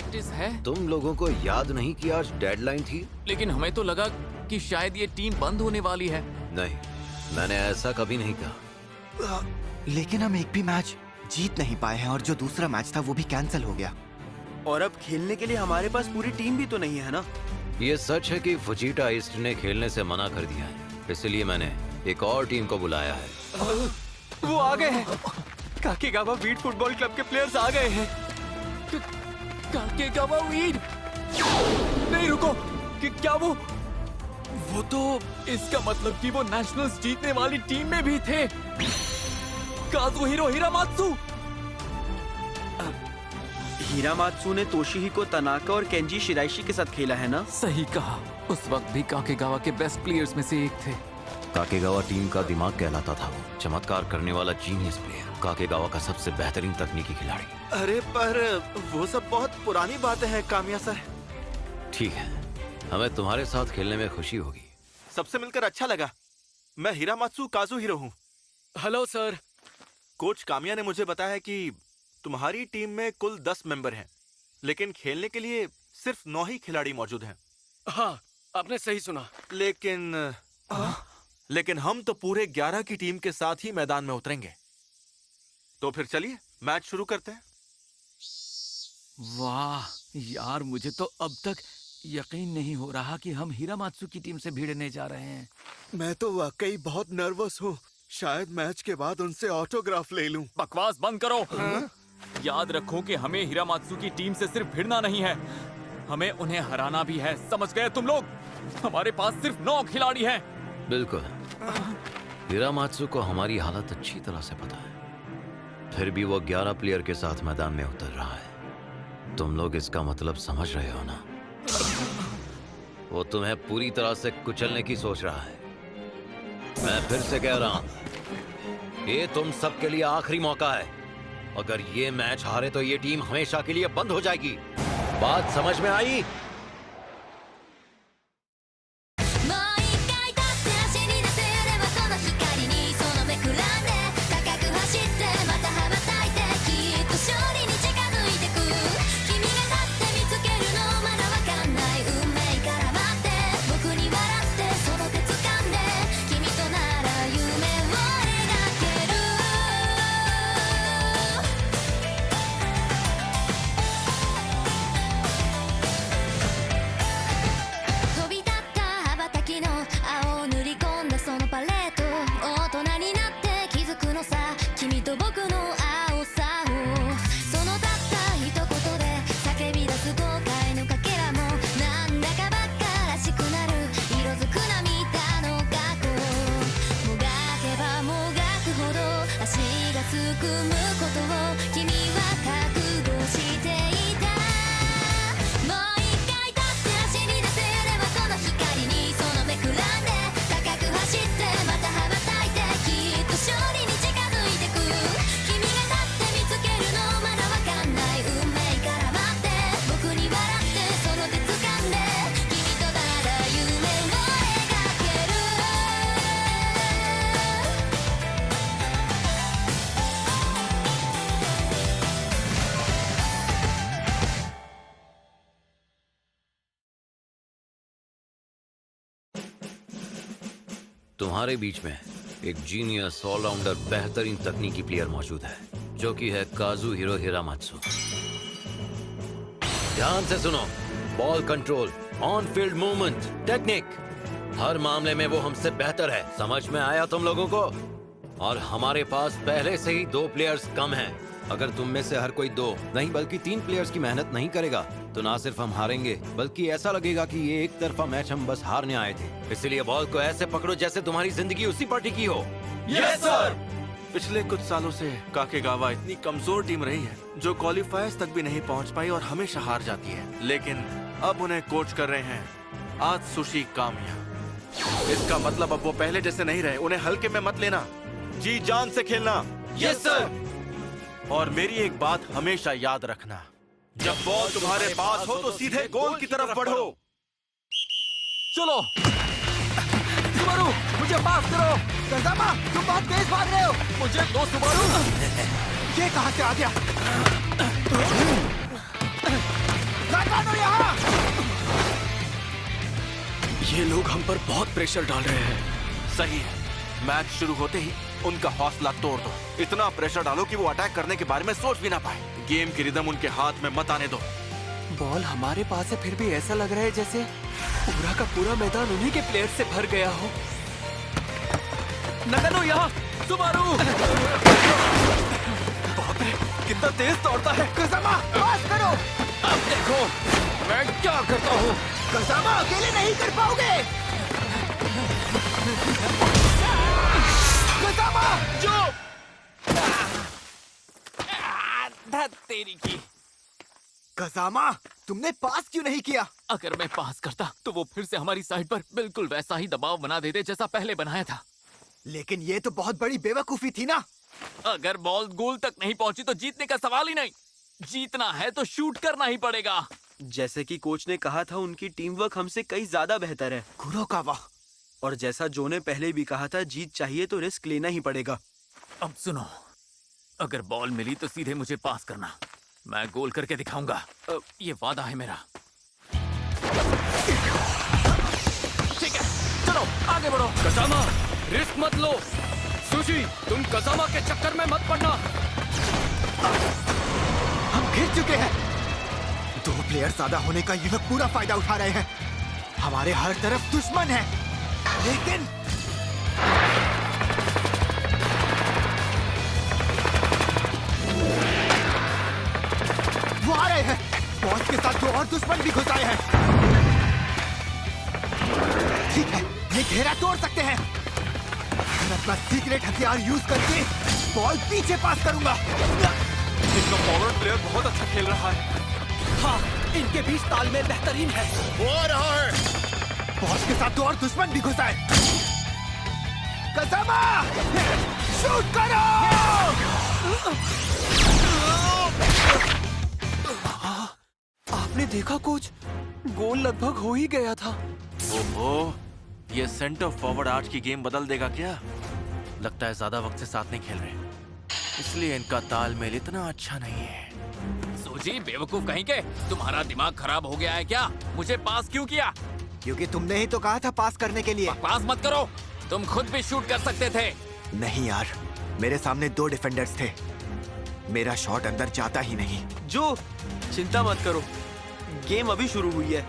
Practice है। तुम लोगों को याद नहीं कि आज डेडलाइन थी? लेकिन हमें तो लगा कि शायद ये टीम बंद होने वाली है। नहीं, मैंने ऐसा कभी नहीं कहा। लेकिन हम एक भी मैच जीत नहीं पाए हैं और जो दूसरा मैच था वो भी कैंसिल हो गया। और अब खेलने के लिए हमारे पास पूरी टीम भी तो नहीं है ना। ये सच है कि फुजीटा ईस्ट ने खेलने से मना कर दिया है, इसलिए मैंने एक और टीम को बुलाया है। वो आ गए हैं। काकेगावा वीड फुटबॉल क्लब के प्लेयर्स आ गए हैं। काकेगावा वीड? नहीं रुको, कि क्या वो तो इसका मतलब कि वो नेशनल्स जीतने वाली टीम में भी थे। काजुहिरो हिरामात्सु। हिरामात्सु ने तोशिहिको तनाका और केंजी शिराइशी के साथ खेला है ना? सही कहा, उस वक्त भी काकेगावा के बेस्ट प्लेयर्स में से एक थे। काकेगावा टीम का दिमाग कहलाता था वो, चमत्कार करने वाला जीनियस प्लेयर, काकेगावा का सबसे बेहतरीन तकनीकी खिलाड़ी। अरे पर वो सब बहुत पुरानी बातें हैं कामिया सर। ठीक है, हमें तुम्हारे साथ खेलने में खुशी होगी। सबसे मिलकर अच्छा लगा। मैं हिरामात्सु काजुहिरो हूँ। Hello sir. कोच कामिया ने मुझे बताया कि तुम्हारी टीम में कुल 10 मेंबर हैं, लेकिन खेलने के लिए सिर्फ 9 ही खिलाड़ी मौजूद हैं। हाँ, आपने सही सुना। लेकिन हम तो पूरे 11 की टीम के साथ ही मैदान में उतरेंगे। तो फिर चलिए मैच शुरू करते हैं। वाह यार, मुझे तो अब तक यकीन नहीं हो रहा कि हम हिरामात्सु की टीम से भिड़ने जा रहे हैं। मैं तो वाकई बहुत नर्वस हूँ। शायद मैच के बाद उनसे ऑटोग्राफ ले लूं। बकवास बंद करो। याद रखो कि हमें हिरामात्सु की टीम से सिर्फ भिड़ना नहीं है, हमें उन्हें हराना भी है। समझ गए तुम लोग? हमारे पास सिर्फ 9 खिलाड़ी हैं। बिल्कुल। हिरामात्सु को हमारी हालत अच्छी तरह से पता है, फिर भी वो 11 प्लेयर के साथ मैदान में उतर रहा है। तुम लोग इसका मतलब समझ रहे हो ना? वो तुम्हें पूरी तरह से कुचलने की सोच रहा है। मैं फिर से कह रहा हूं, ये तुम सबके लिए आखिरी मौका है। अगर ये मैच हारे तो ये टीम हमेशा के लिए बंद हो जाएगी। बात समझ में आई? तुम्हारे बीच में एक जीनियस ऑलराउंडर बेहतरीन तकनीकी प्लेयर मौजूद है, जो कि है काजुहिरो हिरामात्सु। ध्यान से सुनो, ball control, on field movement, technique, हर मामले में वो हमसे बेहतर है। समझ में आया तुम लोगों को? और हमारे पास पहले से ही 2 प्लेयर्स कम हैं। अगर तुम में से हर कोई 2 नहीं बल्कि 3 प्लेयर्स की मेहनत नहीं करेगा तो ना सिर्फ हम हारेंगे, बल्कि ऐसा लगेगा कि ये एक तरफा मैच हम बस हारने आए थे। इसलिए बॉल को ऐसे पकड़ो जैसे तुम्हारी जिंदगी उसी पर टिकी हो। Yes sir. पिछले कुछ सालों से काकेगावा इतनी कमजोर टीम रही है जो क्वालिफायर्स तक भी नहीं पहुंच पाई और हमेशा हार जाती है। लेकिन अब उन्हें कोच कर रहे हैं आत्सुशी कामिया। इसका मतलब अब वो पहले जैसे नहीं रहे। उन्हें हल्के में मत लेना, जी जान से खेलना। Yes sir. और मेरी एक बात हमेशा याद रखना, जब बॉल तुम्हारे पास हो तो सीधे गोल की तरफ बढ़ो। चलो सुबारू, मुझे माफ करो। कंजामा, तुम बहुत तेज भाग रहे हो। मुझे दो सुबारू। ये कहां से आ गया? नकानो यहाँ! ये लोग हम पर बहुत प्रेशर डाल रहे हैं। सही है, मैच शुरू होते ही उनका हौसला तोड़ दो। इतना प्रेशर डालो कि वो अटैक करने के बारे में सोच भी ना पाए। गेम की रिदम उनके हाथ में मत आने दो। बॉल हमारे पास है, फिर भी ऐसा लग रहा है जैसे पूरा का पूरा मैदान उन्हीं के प्लेयर से भर गया हो। नकानो यहाँ! सुबारू! बाप रे, कितना तेज दौड़ता है। कज़ामा, पास करो! अब देखो मैं क्या करता हूँ। कज़ामा अकेले नहीं कर पाओगे! कज़ामा! जो तेरी की। कज़ामा, तुमने पास क्यों नहीं किया? अगर मैं पास करता तो वो फिर से हमारी साइड पर बिल्कुल वैसा ही दबाव बना देते जैसा पहले बनाया था। लेकिन ये तो बहुत बड़ी बेवकूफी थी ना। अगर बॉल गोल तक नहीं पहुंची तो जीतने का सवाल ही नहीं। जीतना है तो शूट करना ही पड़ेगा। जैसे कि कोच ने कहा था, उनकी टीम वर्क हमसे कई ज्यादा बेहतर है। कुरोकावा, और जैसा जो ने पहले भी कहा था, जीत चाहिए तो रिस्क लेना ही पड़ेगा। अब सुनो, अगर बॉल मिली तो सीधे मुझे पास करना। मैं गोल करके दिखाऊंगा। ये वादा है मेरा। ठीक है, चलो आगे बढ़ो। कज़ामा, रिस्क मत लो। सुशी, तुम कज़ामा के चक्कर में मत पड़ना। हम घिर चुके हैं। 2 प्लेयर ज्यादा होने का ये लोग पूरा फायदा उठा रहे हैं। हमारे हर तरफ दुश्मन है, लेकिन वो आ रहे हैं। बॉस के साथ 2 और दुश्मन भी घुस आए हैं। ठीक है, ये घेरा तोड़ सकते हैं। मैं अपना सीक्रेट हथियार यूज करके बॉल पीछे पास करूंगा। इनका फॉरवर्ड प्लेयर बहुत अच्छा खेल रहा है। हाँ, इनके बीच तालमेल बेहतरीन है। वो आ रहा है। बॉस के साथ 2 और दुश्मन भी घुस आए। कज़ामा, शूट करो! आपने देखा कोच, गोल लगभग हो ही गया था। ओहो, ये सेंटर फॉरवर्ड आज की गेम बदल देगा क्या? लगता है ज्यादा वक्त से साथ नहीं खेल रहे, इसलिए इनका तालमेल इतना अच्छा नहीं है। सूजी, बेवकूफ कहीं के, तुम्हारा दिमाग खराब हो गया है क्या? मुझे पास क्यों किया? क्योंकि तुमने ही तो कहा था पास करने के लिए। पास मत करो, तुम खुद भी शूट कर सकते थे। नहीं यार, मेरे सामने 2 डिफेंडर्स थे। मेरा शॉट अंदर जाता ही नहीं। जो, चिंता मत करो, गेम अभी शुरू हुई है।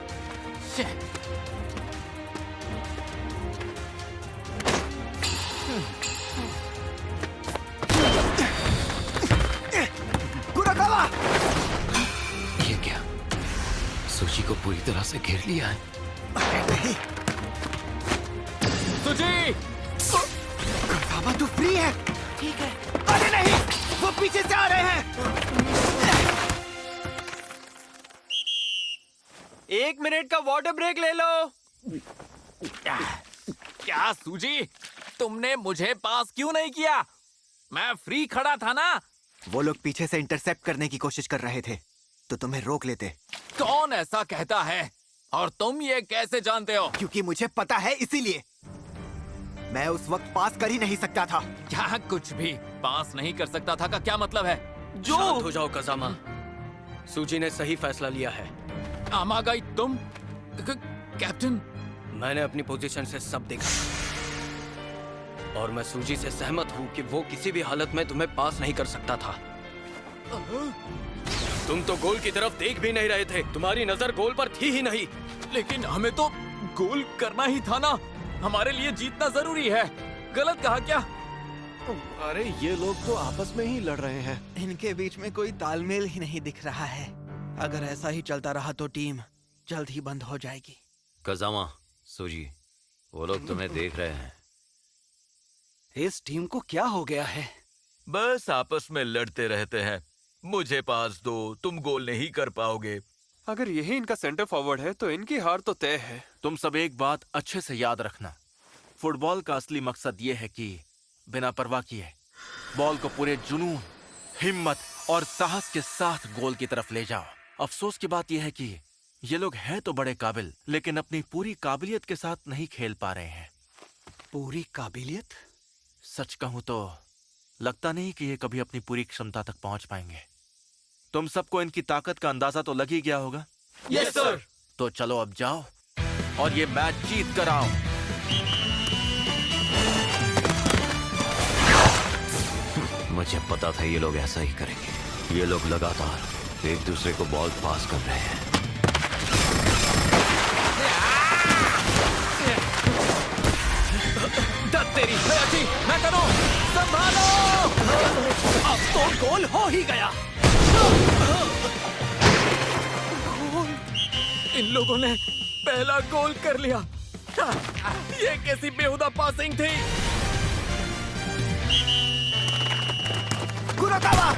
कुरोकावा! ये क्या? सुशी को पूरी तरह से घेर लिया है। अरे नहीं, सूजी! कज़ामा तो फ्री है। ठीक है। अरे नहीं, वो पीछे से आ रहे हैं। 1 मिनट का वाटर ब्रेक ले लो। क्या सूजी, तुमने मुझे पास क्यों नहीं किया? मैं फ्री खड़ा था ना। वो लोग पीछे से इंटरसेप्ट करने की कोशिश कर रहे थे, तो तुम्हें रोक लेते। कौन ऐसा कहता है? और तुम ये कैसे जानते हो? क्योंकि मुझे पता है, इसीलिए। मैं उस वक्त पास कर ही नहीं सकता था। क्या कुछ भी पास नहीं कर सकता था का क्या मतलब है? जो, शांत हो जाओ कज़ामा। सूजी ने सही फैसला लिया है। आमागाई, तुम कैप्टन। मैंने अपनी पोजीशन से सब देखा और मैं सूजी से सहमत हूँ कि वो किसी भी हालत में तुम्हें पास नहीं कर सकता था। तुम तो गोल की तरफ देख भी नहीं रहे थे, तुम्हारी नजर गोल पर थी ही नहीं। लेकिन हमें तो गोल करना ही था ना। हमारे लिए जीतना जरूरी है। गलत कहा क्या? अरे ये लोग तो आपस में ही लड़ रहे हैं। इनके बीच में कोई तालमेल ही नहीं दिख रहा है। अगर ऐसा ही चलता रहा तो टीम जल्द ही बंद हो जाएगी। कज़ामा, सुजी, वो लोग तुम्हें देख रहे हैं। इस टीम को क्या हो गया है? बस आपस में लड़ते रहते हैं। मुझे पास दो, तुम गोल नहीं कर पाओगे। अगर यही इनका सेंटर फॉरवर्ड है तो इनकी हार तो तय है। तुम सब एक बात अच्छे से याद रखना, फुटबॉल का असली मकसद ये है कि बिना परवाह किए बॉल को पूरे जुनून, हिम्मत और साहस के साथ गोल की तरफ ले जाओ। अफसोस की बात यह है कि ये लोग हैं तो बड़े काबिल, लेकिन अपनी पूरी काबिलियत के साथ नहीं खेल पा रहे हैं। पूरी काबिलियत? सच कहूं तो लगता नहीं कि ये कभी अपनी पूरी क्षमता तक पहुंच पाएंगे। तुम सबको इनकी ताकत का अंदाजा तो लग ही गया होगा। Yes sir. तो चलो अब जाओ और ये मैच जीत कर आओ। मुझे पता था ये लोग ऐसा ही करेंगे। ये लोग लगातार एक दूसरे को बॉल पास कर रहे हैं। तेरी अच्छी मैं करूं, संभालो। अब तो गोल हो ही गया। इन लोगों ने पहला गोल कर लिया। ये कैसी बेहुदा पासिंग थी। कुरोकावा!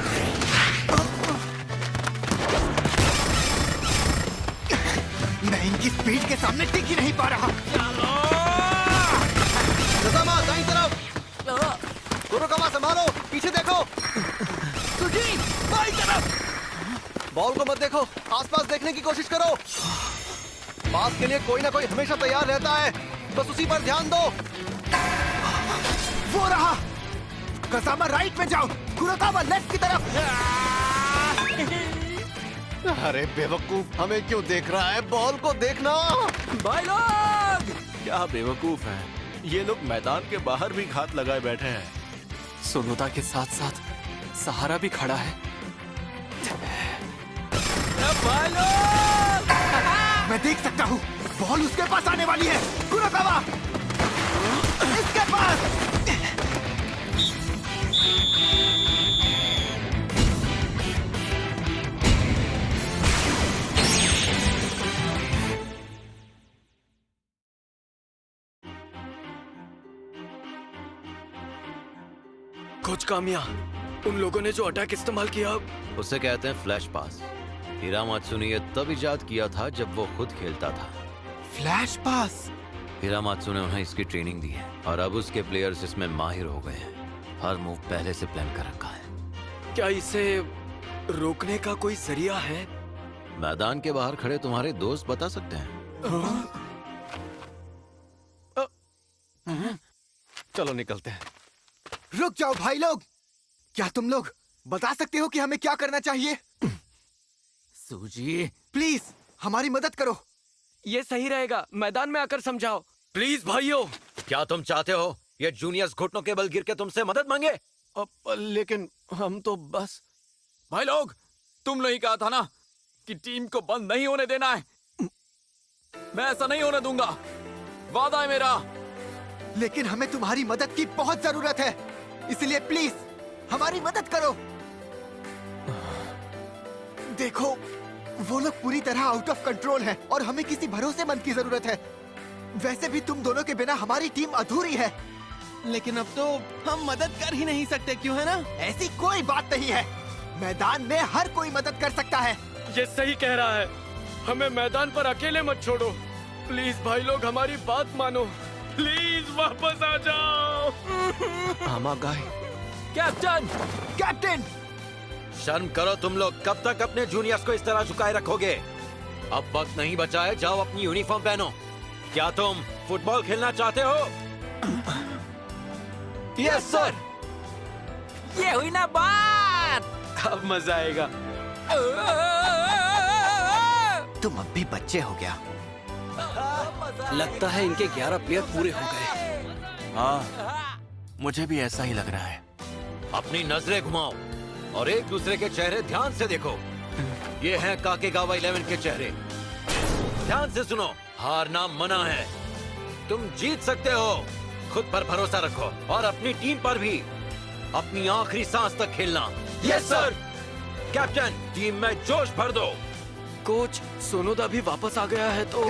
मैं इनकी स्पीड के सामने टिक ही नहीं पा रहा। दाईं तरफ। कुरोकावा संभालो, पीछे देखो। सुजीत बाईं तरफ। बॉल को मत देखो, आसपास देखने की कोशिश करो। पास के लिए कोई ना कोई हमेशा तैयार रहता है, बस उसी पर ध्यान दो। वो रहा। कसामा राइट में जाओ, कुरोकावा लेफ्ट की तरफ। अरे बेवकूफ, हमें क्यों देख रहा है? बॉल को देखना। भाई लोग, क्या बेवकूफ है ये लोग, मैदान के बाहर भी घात लगाए बैठे हैं। सोनोदा के साथ साथ सहारा भी खड़ा है। भाई लोग! मैं देख सकता हूँ, बॉल उसके पास आने वाली है। कुरोकावा इसके पास। कोच कामिया, उन लोगों ने जो अटैक इस्तेमाल किया उसे कहते हैं फ्लैश पास। हिरामात्सु ने यह तब इजाद किया था जब वो खुद खेलता था। फ्लैश पास। हिरामात्सु ने उन्हें इसकी ट्रेनिंग दी है और अब उसके प्लेयर्स इसमें माहिर हो गए हैं। हर मूव पहले से प्लान कर रखा है। क्या इसे रोकने का कोई जरिया है? मैदान के बाहर खड़े तुम्हारे दोस्त बता सकते हैं। चलो निकलते हैं। रुक जाओ भाई लोग, क्या तुम लोग बता सकते हो कि हमें क्या करना चाहिए? सूजी प्लीज हमारी मदद करो। ये सही रहेगा, मैदान में आकर समझाओ। प्लीज भाइयों। क्या तुम चाहते हो ये जूनियर्स घुटनों के बल गिर के तुमसे मदद मांगे? लेकिन हम तो बस। भाई लोग, तुम नहीं कहा था ना कि टीम को बंद नहीं होने देना है। मैं ऐसा नहीं होने दूंगा, वादा है मेरा। लेकिन हमें तुम्हारी मदद की बहुत जरूरत है, इसलिए प्लीज हमारी मदद करो। देखो, वो लोग पूरी तरह आउट ऑफ कंट्रोल हैं और हमें किसी भरोसेमंद की जरूरत है। वैसे भी तुम दोनों के बिना हमारी टीम अधूरी है। लेकिन अब तो हम मदद कर ही नहीं सकते, क्यों है ना? ऐसी कोई बात नहीं है, मैदान में हर कोई मदद कर सकता है। ये सही कह रहा है, हमें मैदान पर अकेले मत छोड़ो। प्लीज भाई लोग, हमारी बात मानो। प्लीज वापस आ जाओ। आमागाई। कैप्टन! कैप्टन! शर्म करो तुम लोग, कब तक अपने जूनियर्स को इस तरह झुकाए रखोगे? अब वक्त नहीं बचा है, जाओ अपनी यूनिफॉर्म पहनो। क्या तुम फुटबॉल खेलना चाहते हो? Yes sir. ये हुई ना बात। अब मजा आएगा। तुम अब भी बच्चे हो गया। लगता है इनके 11 प्लेयर पूरे हो गए। हाँ, मुझे भी ऐसा ही लग रहा है। अपनी नजरें घुमाओ और एक दूसरे के चेहरे ध्यान से देखो। ये हैं काकेगावा 11 के चेहरे। ध्यान से सुनो, हारना मना है। तुम जीत सकते हो। खुद पर भरोसा रखो और अपनी टीम पर भी। अपनी आखिरी सांस तक खेलना। Yes sir. कैप्टन, टीम में जोश भर दो। कोच, सोनोदा भी वापस आ गया है तो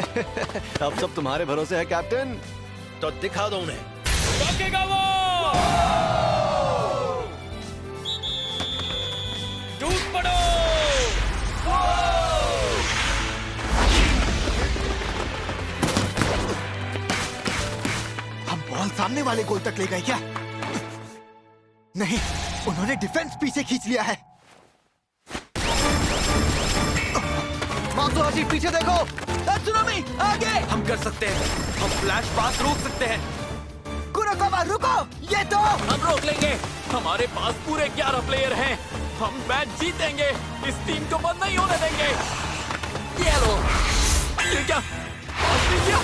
अब सब तुम्हारे भरोसे है कैप्टन। तो दिखा दो उन्हें। टूट पड़ो। हम बॉल सामने वाले गोल तक ले गए क्या? नहीं, उन्होंने डिफेंस पीछे खींच लिया है। मात्सुहाशी, पीछे देखो। त्सुनामी, आगे! हम कर सकते हैं, हम फ्लैश पास रोक सकते हैं। कुरोकावा रुको, ये तो। हम रोक लेंगे, हमारे पास पूरे 11 प्लेयर हैं। हम मैच जीतेंगे, इस टीम को बंद नहीं होने देंगे। ये लो। ये क्या? पास नहीं किया।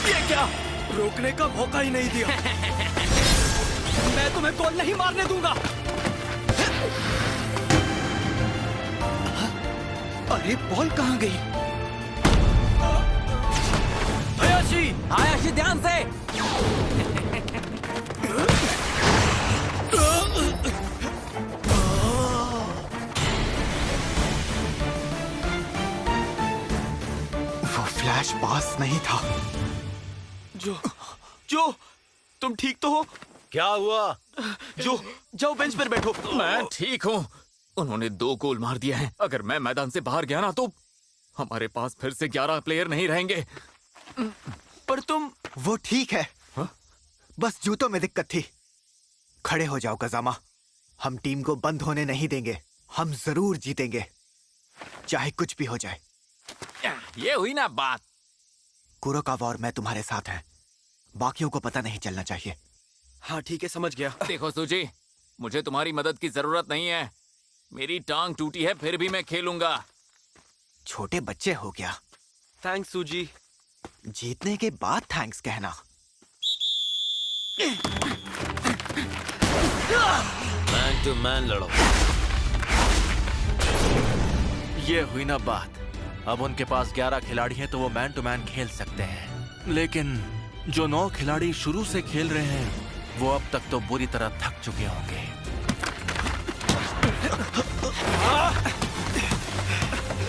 ये क्या? रोकने का मौका ही नहीं दिया। मैं तुम्हें गोल नहीं मारने दूंगा। अरे बॉल कहाँ गई? हयाशी, हायाशी ध्यान से। वो फ्लैश पास नहीं था। जो तुम ठीक तो हो? क्या हुआ? जो जाओ बेंच पर बैठो। मैं ठीक हूँ। उन्होंने 2 गोल मार दिया है। अगर मैं मैदान से बाहर गया ना तो हमारे पास फिर से 11 प्लेयर नहीं रहेंगे। पर तुम वो ठीक है। बस जूतों में दिक्कत थी। खड़े हो जाओ कजामा। हम टीम को बंद होने नहीं देंगे। हम जरूर जीतेंगे, चाहे कुछ भी हो जाए। ये हुई ना बात। कुरोकावा और मैं तुम्हारे साथ हैं। बाकियों को पता नहीं चलना चाहिए। हाँ ठीक है, समझ गया। देखो सूजी, मुझे तुम्हारी मदद की जरूरत नहीं है। मेरी टांग टूटी है, फिर भी मैं खेलूंगा। छोटे बच्चे हो क्या? थैंक्स सूजी। जीतने के बाद थैंक्स कहना। मैन टू मैन लड़ो। ये हुई ना बात। अब उनके पास 11 खिलाड़ी हैं तो वो मैन टू मैन खेल सकते हैं, लेकिन जो 9 खिलाड़ी शुरू से खेल रहे हैं वो अब तक तो बुरी तरह थक चुके होंगे।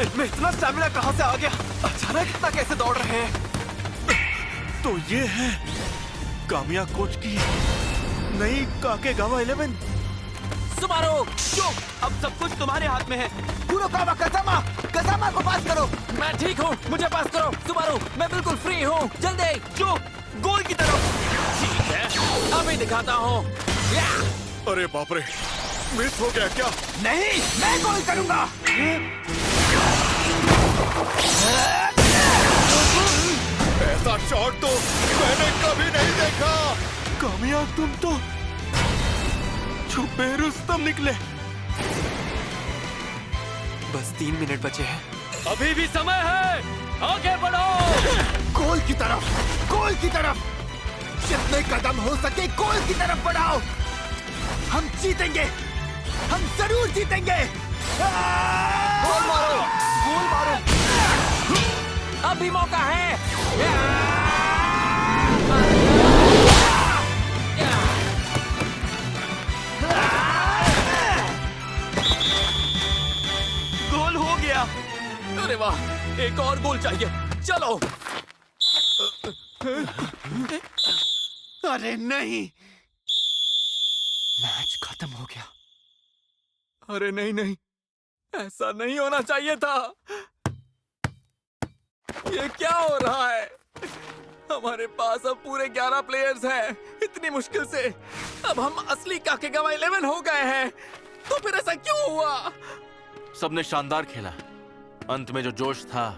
इनमें इतना स्टैमिना कहाँ से आ गया? अचानक इतना कैसे दौड़ रहे हैं? तो ये है कामिया कोच की नई काकेगावा 11। सुबारू, चुप, अब सब कुछ तुम्हारे हाथ में है। कुरोकावा, कजामा, कजामा को पास करो। मैं ठीक हूँ, मुझे पास करो। सुबारू, मैं बिल्कुल फ्री हूँ। जल्दी। चुप, गोल की तरफ। ठीक है, अभी दिखाता हूँ। अरे बाप रे, मिस हो गया क्या? नहीं, मैं गोल करूंगा। ऐसा शॉट तो मैंने कभी नहीं देखा। कामिया, तुम तो छुपे रुस्तम निकले। बस 3 मिनट बचे हैं। अभी भी समय है, आगे बढ़ो। गोल की तरफ, गोल की तरफ। जितने कदम हो सके गोल की तरफ बढ़ाओ। हम जीतेंगे, हम जरूर जीतेंगे। गोल मारो, गोल मारो। अभी मौका है। गोल हो गया। अरे वाह, एक और गोल चाहिए। चलो। अरे नहीं, मैच खत्म हो गया। अरे नहीं नहीं, ऐसा नहीं होना चाहिए था। ये क्या हो रहा है? हमारे पास अब पूरे 11 प्लेयर्स हैं। इतनी मुश्किल से अब हम असली काकेगावा 11 हो गए हैं। तो फिर ऐसा क्यों हुआ? सबने शानदार खेला। अंत में जो जोश था,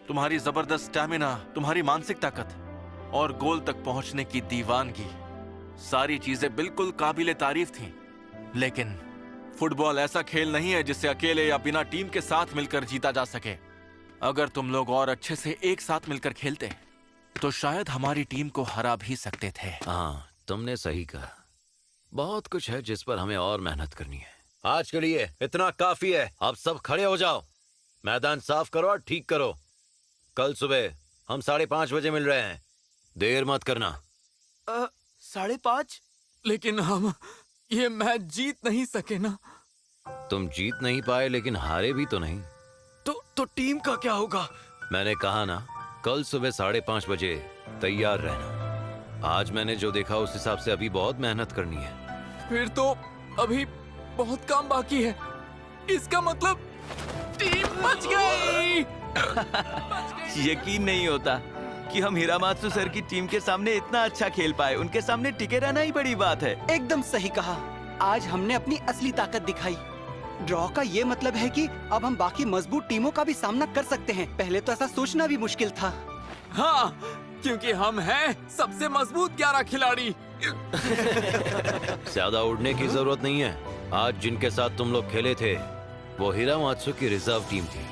तुम्हारी जबरदस्त स्टैमिना, तुम्हारी मानसिक ताकत और गोल तक पहुंचने की दीवानगी, सारी चीजें बिल्कुल काबिले तारीफ थीं। लेकिन फुटबॉल ऐसा खेल नहीं है जिससे अकेले या बिना टीम के साथ मिलकर जीता जा सके। अगर तुम लोग और अच्छे से एक साथ मिलकर खेलते तो शायद हमारी टीम को हरा भी सकते थे। हाँ, तुमने सही कहा। बहुत कुछ है जिस पर हमें और मेहनत करनी है। आज के लिए इतना काफी है। आप सब खड़े हो जाओ, मैदान साफ करो और ठीक करो। कल सुबह हम 5:30 बजे मिल रहे हैं। देर मत करना। 5:30? लेकिन हम ये मैच जीत नहीं सके ना। तुम जीत नहीं पाए लेकिन हारे भी तो नहीं। तो टीम का क्या होगा? मैंने कहा ना, कल सुबह 5:30 बजे तैयार रहना। आज मैंने जो देखा उस हिसाब से अभी बहुत मेहनत करनी है। फिर तो अभी बहुत काम बाकी है। इसका मतलब टीम बच गई। यकीन नहीं होता कि हम हिरामात्सु सर की टीम के सामने इतना अच्छा खेल पाए। उनके सामने टिके रहना ही बड़ी बात है। एकदम सही कहा। आज हमने अपनी असली ताकत दिखाई। ड्रॉ का ये मतलब है कि अब हम बाकी मजबूत टीमों का भी सामना कर सकते हैं। पहले तो ऐसा सोचना भी मुश्किल था। हाँ, क्योंकि हम हैं सबसे मजबूत 11 खिलाड़ी। ज्यादा उड़ने की जरूरत नहीं है। आज जिनके साथ तुम लोग खेले थे वो हिरामात्सु की रिजर्व टीम थी।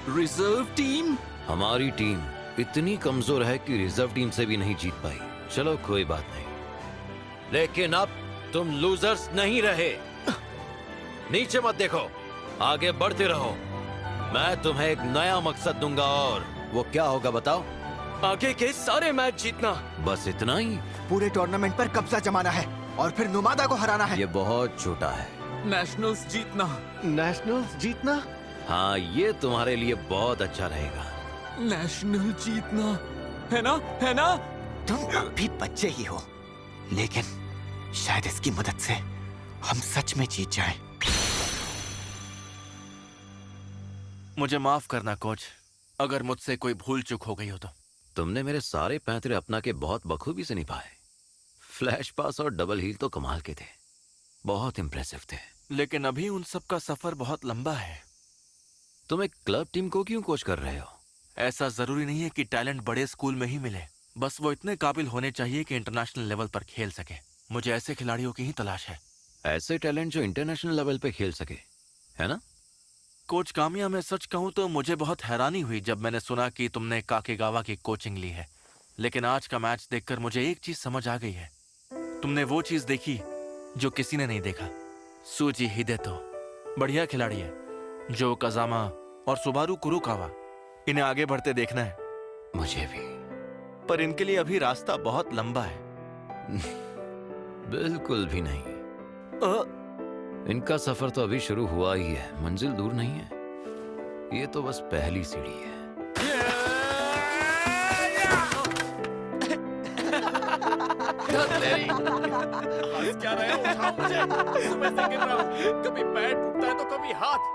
Reserve team? हमारी टीम इतनी कमजोर है कि रिजर्व टीम से भी नहीं जीत पाई। चलो कोई बात नहीं, लेकिन अब तुम लूजर्स नहीं रहे। नीचे मत देखो, आगे बढ़ते रहो। मैं तुम्हें एक नया मकसद दूंगा और वो क्या होगा बताओ? आगे के सारे मैच जीतना। बस इतना ही? पूरे टूर्नामेंट पर कब्जा जमाना है और फिर नुमादा को हराना है। ये बहुत छोटा है। नेशनल्स जीतना। नेशनल्स जीतना? हाँ, ये तुम्हारे लिए बहुत अच्छा रहेगा। नेशनल जीतना है ना, है ना? तुम अभी बच्चे ही हो, लेकिन शायद इसकी मदद से हम सच में जीत जाएं। मुझे माफ करना कोच, अगर मुझसे कोई भूल चूक हो गई हो तो। तुमने मेरे सारे पैंतरे अपना के बहुत बखूबी से निभाए। फ्लैश पास और डबल हील तो कमाल के थे, बहुत इंप्रेसिव थे। लेकिन अभी उन सब का सफर बहुत लंबा है। तुम एक क्लब टीम को क्यों कोच कर रहे हो? ऐसा जरूरी नहीं है कि टैलेंट बड़े स्कूल में ही मिले, बस वो इतने काबिल होने चाहिए कि इंटरनेशनल लेवल पर खेल सके। मुझे ऐसे खिलाड़ियों की ही तलाश है। ऐसे टैलेंट जो इंटरनेशनल लेवल पे खेल सके, है ना? कोच कामिया, मैं सच कहूं तो मुझे बहुत हैरानी हुई जब मैंने सुना कि तुमने काकेगावा की कोचिंग ली है। लेकिन आज का मैच देखकर मुझे एक चीज समझ आ गई है। तुमने वो चीज देखी जो किसी ने नहीं देखा। सूजी हिदेतो बढ़िया खिलाड़ी है। जो कजामा और सुबारू कुरुकावा, इन्हें आगे बढ़ते देखना है। मुझे भी। पर इनके लिए अभी रास्ता बहुत लंबा है। बिल्कुल भी नहीं। इनका सफर तो अभी शुरू हुआ ही है, मंजिल दूर नहीं है। ये तो बस पहली सीढ़ी है। हंस क्या रहे हो? उठाओ मुझे। सुबह से गिर रहा हूं। कभी पैर टूटता है तो कभी हाथ।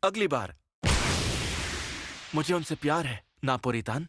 अगली बार मुझे उनसे प्यार है, नापोरितान।